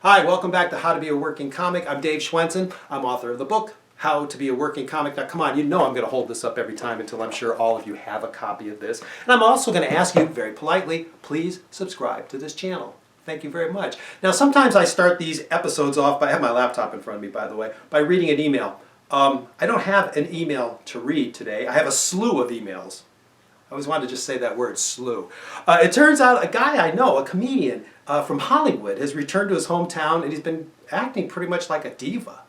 Hi, welcome back to How to Be a Working Comic. I'm Dave Schwensen. I'm author of the book, How to Be a Working Comic. Now come on, you know I'm going to hold this up every time until I'm sure all of you have a copy of this. And I'm also going to ask you very politely, please subscribe to this channel. Thank you very much. Now sometimes I start these episodes off by, I have my laptop in front of me by the way, by reading an email. I don't have an email to read today. I have a slew of emails. I always wanted to just say that word, slew. It turns out a guy I know, a comedian from Hollywood, has returned to his hometown and he's been acting pretty much like a diva.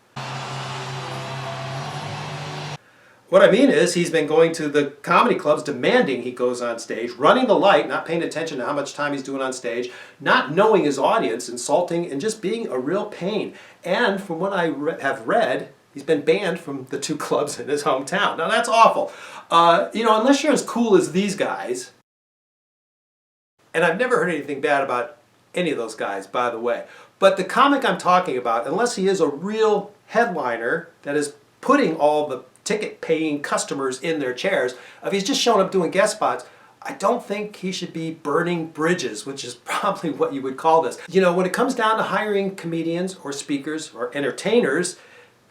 What I mean is he's been going to the comedy clubs demanding he goes on stage, running the light, not paying attention to how much time he's doing on stage, not knowing his audience, insulting, and just being a real pain. And from what I have read, he's been banned from the two clubs in his hometown. Now that's awful. Unless you're as cool as these guys, and I've never heard anything bad about any of those guys, by the way, but the comic I'm talking about, unless he is a real headliner that is putting all the ticket-paying customers in their chairs, if he's just showing up doing guest spots, I don't think he should be burning bridges, which is probably what you would call this. You know, when it comes down to hiring comedians or speakers or entertainers,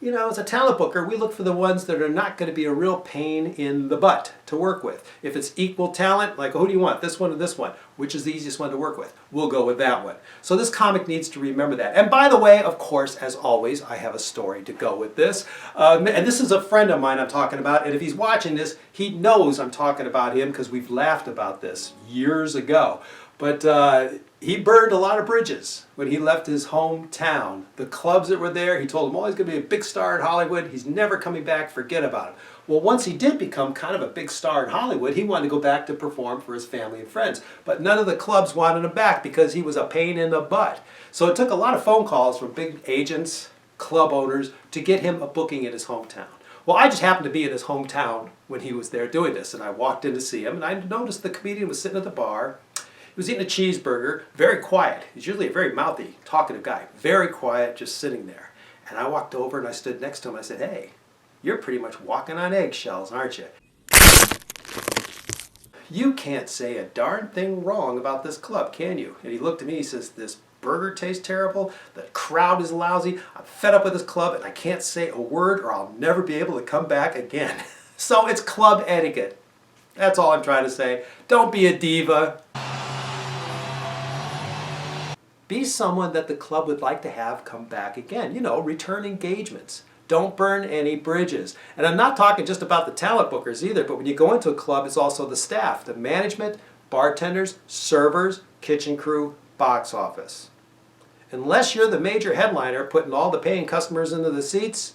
as a talent booker, we look for the ones that are not going to be a real pain in the butt to work with. If it's equal talent, like who do you want, this one or this one? Which is the easiest one to work with? We'll go with that one. So this comic needs to remember that. And by the way, of course, as always, I have a story to go with this. And this is a friend of mine I'm talking about, and if he's watching this, he knows I'm talking about him because we've laughed about this years ago. But he burned a lot of bridges when he left his hometown. The clubs that were there, he told them, oh, he's going to be a big star in Hollywood. He's never coming back. Forget about him. Well, once he did become kind of a big star in Hollywood, he wanted to go back to perform for his family and friends. But none of the clubs wanted him back because he was a pain in the butt. So it took a lot of phone calls from big agents, club owners, to get him a booking in his hometown. Well, I just happened to be in his hometown when he was there doing this, and I walked in to see him, and I noticed the comedian was sitting at the bar. He was eating a cheeseburger, very quiet. He's usually a very mouthy, talkative guy. Very quiet, just sitting there. And I walked over and I stood next to him. I said, hey, you're pretty much walking on eggshells, aren't you? You can't say a darn thing wrong about this club, can you? And he looked at me, he says, this burger tastes terrible, the crowd is lousy, I'm fed up with this club, and I can't say a word or I'll never be able to come back again. So it's club etiquette. That's all I'm trying to say. Don't be a diva. Be someone that the club would like to have come back again. Return engagements. Don't burn any bridges. And I'm not talking just about the talent bookers either, but when you go into a club, it's also the staff, the management, bartenders, servers, kitchen crew, box office. Unless you're the major headliner putting all the paying customers into the seats,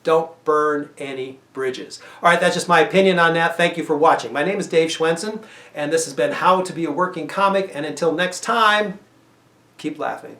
don't burn any bridges. All right, that's just my opinion on that. Thank you for watching. My name is Dave Schwensen, and this has been How to Be a Working Comic. And until next time, keep laughing.